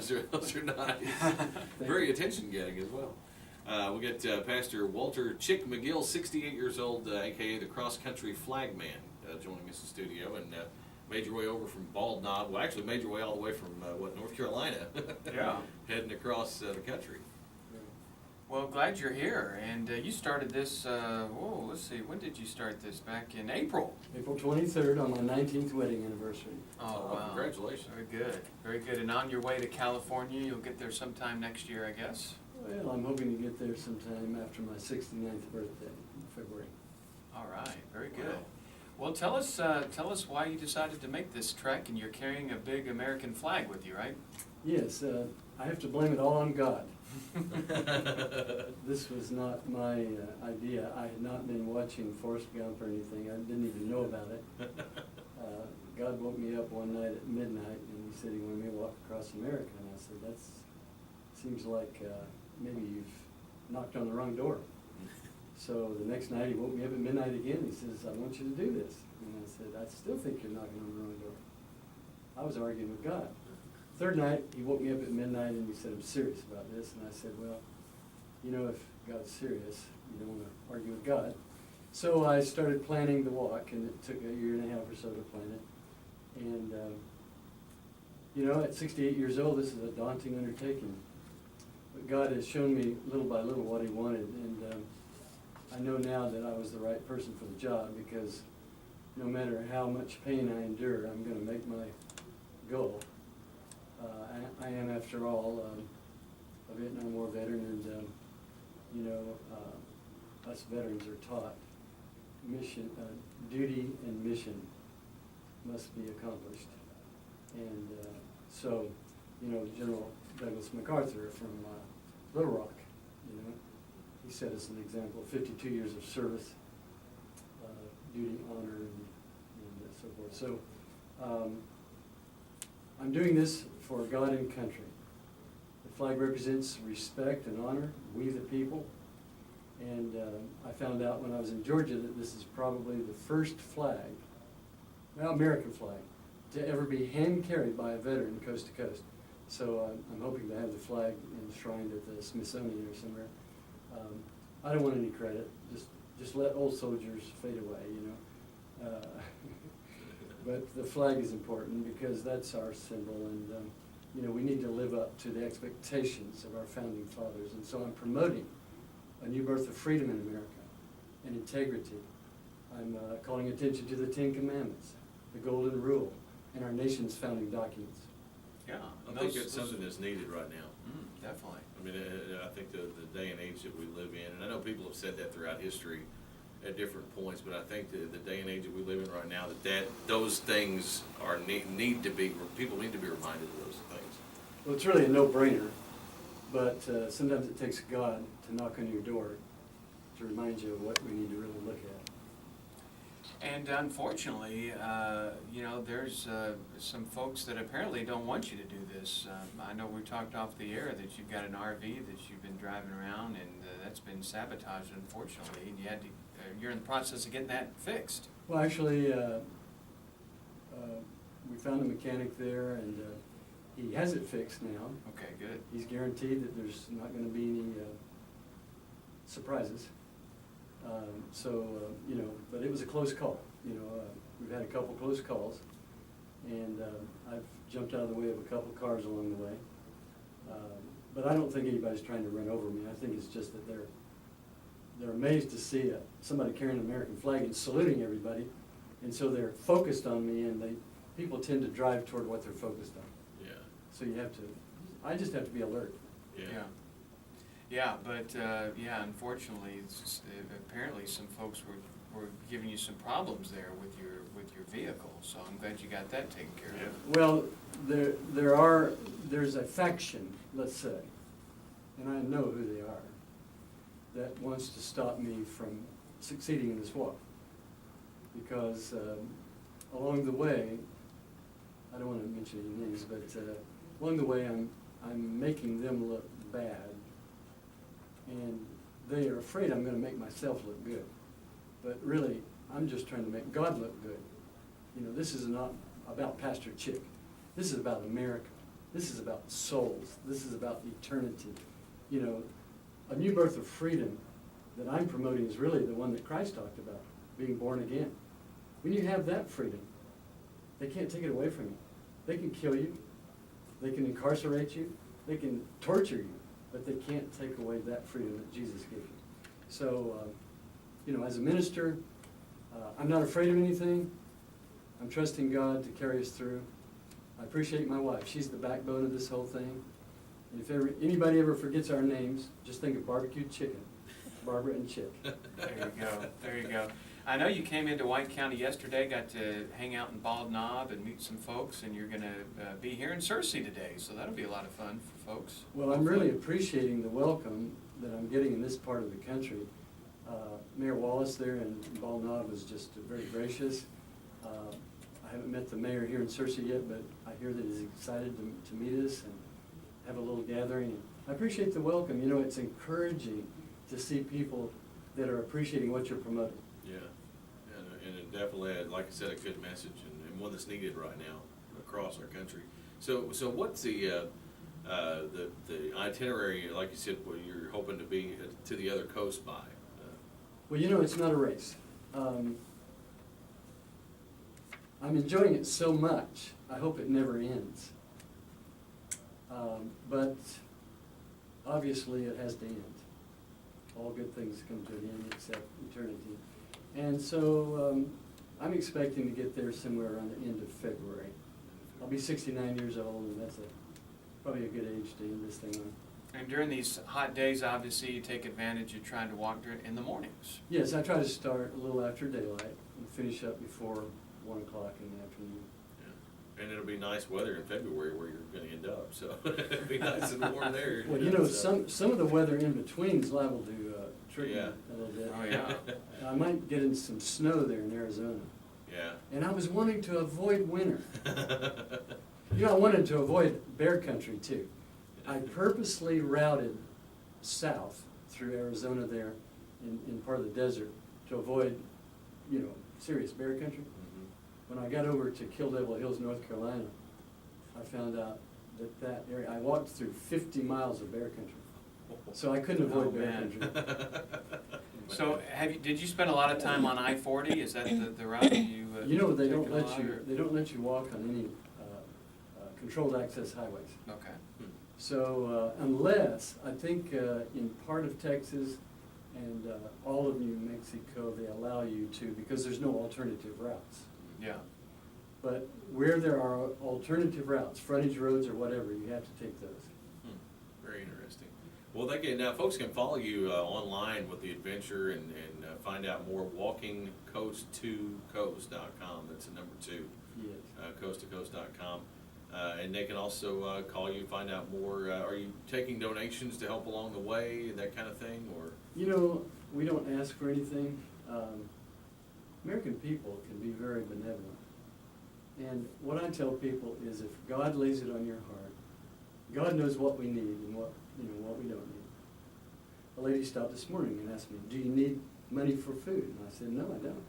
those are nice. Very attention-getting as well. We got Pastor Walter Chick McGill, 68 years old, a.k.a. the cross-country flag man, joining us in studio, and made your way over from Bald Knob. Well, actually made your way all the way from, North Carolina? Yeah. Heading across the country. Well, glad you're here. And you started this, let's see, when did you start this? Back in April? April 23rd on my 19th wedding anniversary. Oh, wow. Congratulations. Very good. Very good. And on your way to California, you'll get there sometime next year, I guess? Well, I'm hoping to get there sometime after my 69th birthday in February. All right. Very good. Well, tell us why you decided to make this trek, and you're carrying a big American flag with you, right? Yes, I have to blame it all on God. This was not my idea. I had not been watching Forrest Gump or anything. I didn't even know about it. God woke me up one night at midnight, and he said he wanted me to walk across America. And I said, that seems like maybe you've knocked on the wrong door. So the next night he woke me up at midnight again. He says, I want you to do this. And I said, I still think you're knocking on the wrong door. I was arguing with God. Third night, he woke me up at midnight and he said, I'm serious about this. And I said, well, you know, if God's serious, you don't want to argue with God. So I started planning the walk, and it took a year and a half or so to plan it. And, you know, at 68 years old, this is a daunting undertaking. But God has shown me little by little what he wanted. And I know now that I was the right person for the job, because no matter how much pain I endure, I'm going to make my goal. I am, after all, a Vietnam War veteran, and you know, us veterans are taught mission, duty and mission must be accomplished. And so, you know, General Douglas MacArthur from Little Rock, you know, he set us an example of 52 years of service, duty, honor, and so forth. So I'm doing this for God and country. The flag represents respect and honor, we the people. And I found out when I was in Georgia that this is probably the first flag, well, American flag, to ever be hand-carried by a veteran coast to coast. So I'm hoping to have the flag enshrined at the Smithsonian or somewhere. I don't want any credit. Just let old soldiers fade away, you know. But the flag is important because that's our symbol, and you know, we need to live up to the expectations of our founding fathers. And so I'm promoting a new birth of freedom in America and integrity. I'm calling attention to the Ten Commandments, the Golden Rule, and our nation's founding documents. Yeah, I think it's something that's needed right now. Definitely. I mean, I think the day and age that we live in, and I know people have said that throughout history at different points, but I think the day and age that we live in right now, that those things are need to be, people need to be reminded of those things. Well, it's really a no-brainer, but sometimes it takes God to knock on your door to remind you of what we need to really look at. And unfortunately, you know, there's some folks that apparently don't want you to do this. I know we talked off the air that you've got an RV that you've been driving around, and that's been sabotaged, unfortunately. And you had to, you're in the process of getting that fixed. Well, actually, we found a mechanic there, and he has it fixed now. Okay, good. He's guaranteed that there's not going to be any surprises. You know, but it was a close call. You know, we've had a couple close calls, and I've jumped out of the way of a couple cars along the way. But I don't think anybody's trying to run over me. I think it's just that they're amazed to see somebody carrying an American flag and saluting everybody, and so they're focused on me, and people tend to drive toward what they're focused on. Yeah. So I just have to be alert. Yeah. Yeah, but yeah, unfortunately, apparently some folks were giving you some problems there with your vehicle. So I'm glad you got that taken care of. Well, there's a faction, let's say, and I know who they are, that wants to stop me from succeeding in this walk, because along the way, I don't want to mention any names, but along the way I'm making them look bad, and they are afraid I'm going to make myself look good. But really, I'm just trying to make God look good. You know, this is not about Pastor Chick. This is about America. This is about souls. This is about eternity. You know, a new birth of freedom that I'm promoting is really the one that Christ talked about, being born again. When you have that freedom, they can't take it away from you. They can kill you, they can incarcerate you, they can torture you, but they can't take away that freedom that Jesus gave you. So, you know, as a minister, I'm not afraid of anything. I'm trusting God to carry us through. I appreciate my wife. She's the backbone of this whole thing. And if anybody ever forgets our names, just think of barbecued chicken, Barbara and Chick. There you go, there you go. I know you came into White County yesterday, got to hang out in Bald Knob and meet some folks, and you're gonna be here in Searcy today, so that'll be a lot of fun for folks. Well, I'm really appreciating the welcome that I'm getting in this part of the country. Mayor Wallace there in Bald Knob was just very gracious. I haven't met the mayor here in Searcy yet, but I hear that he's excited to meet us and have a little gathering. I appreciate the welcome. You know, it's encouraging to see people that are appreciating what you're promoting. Yeah, and it definitely had, like I said, a good message and one that's needed right now across our country. So what's the itinerary, like you said, where you're hoping to be to the other coast by? Well, you know, it's not a race. I'm enjoying it so much, I hope it never ends. But obviously it has to end. All good things come to an end except eternity. And so I'm expecting to get there somewhere around the end of February. I'll be 69 years old, and that's probably a good age to end this thing on. And during these hot days, obviously, you take advantage of trying to walk during in the mornings. Yes, I try to start a little after daylight and finish up before 1 o'clock in the afternoon. Yeah. And it'll be nice weather in February where you're going to end up, so it'll be nice and warm there. Well, you know, some of the weather in between is liable to trigger Yeah. a little bit. Oh, yeah. I might get in some snow there in Arizona. Yeah. And I was wanting to avoid winter. You know, I wanted to avoid bear country too. I purposely routed south through Arizona there in part of the desert to avoid, you know, serious bear country. Mm-hmm. When I got over to Kill Devil Hills, North Carolina, I found out that area, I walked through 50 miles of bear country. So I couldn't avoid bear country. So did you spend a lot of time on I-40? Is that the route you You know, they don't taken a let lot, you, or- they don't let you walk on any controlled access highways. Okay. So unless, I think in part of Texas and all of New Mexico, they allow you to, because there's no alternative routes. Yeah. But where there are alternative routes, frontage roads or whatever, you have to take those. Very interesting. Well, now folks can follow you online with the adventure and find out more. WalkingCoast2Coast.com. That's the number 2. Yes. Coast2Coast.com. And they can also call you, find out more. Are you taking donations to help along the way, that kind of thing, or? You know, we don't ask for anything. American people can be very benevolent. And what I tell people is if God lays it on your heart, God knows what we need and what we don't need. A lady stopped this morning and asked me, do you need money for food? And I said, no, I don't.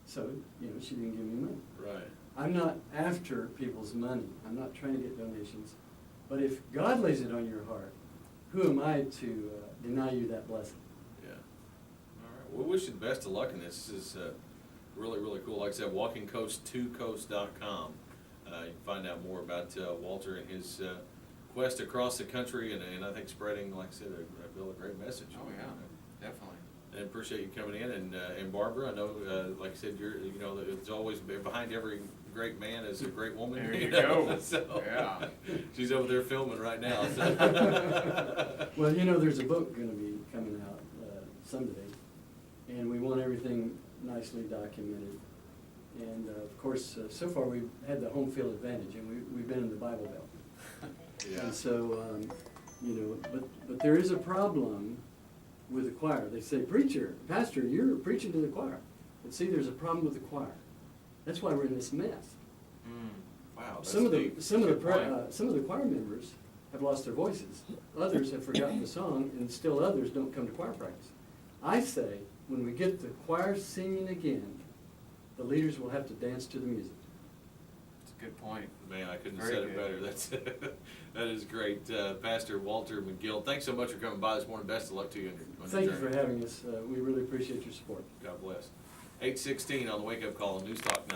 So, you know, she didn't give me money. Right. I'm not after people's money. I'm not trying to get donations. But if God lays it on your heart, who am I to deny you that blessing? Yeah. All right. Well, we wish you the best of luck in this. This is really, really cool. Like I said, WalkingCoast2Coast.com. You can find out more about Walter and his quest across the country, and I think spreading, like I said, a great message. Oh, yeah, definitely. And appreciate you coming in, and Barbara, I know, like I said, it's always behind every great man is a great woman. There you go. So, Yeah. She's over there filming right now. So. Well, you know, there's a book going to be coming out someday, and we want everything nicely documented. And of course, so far we've had the home field advantage, and we've been in the Bible Belt. Yeah. And so, you know, but there is a problem with the choir. They say, preacher, pastor, you're preaching to the choir. But see, there's a problem with the choir. That's why we're in this mess. Wow. That's Some of deep. the choir members have lost their voices. Others have forgotten the song, and still others don't come to choir practice. I say, when we get the choir singing again, the leaders will have to dance to the music. good point. Man, I couldn't have Very said it good. better. That's that is great. Pastor Walter McGill, thanks so much for coming by this morning. Best of luck to you on your Thank you journey. for having us. We really appreciate your support. God bless. 8:16 on the Wake Up Call on News Talk 9.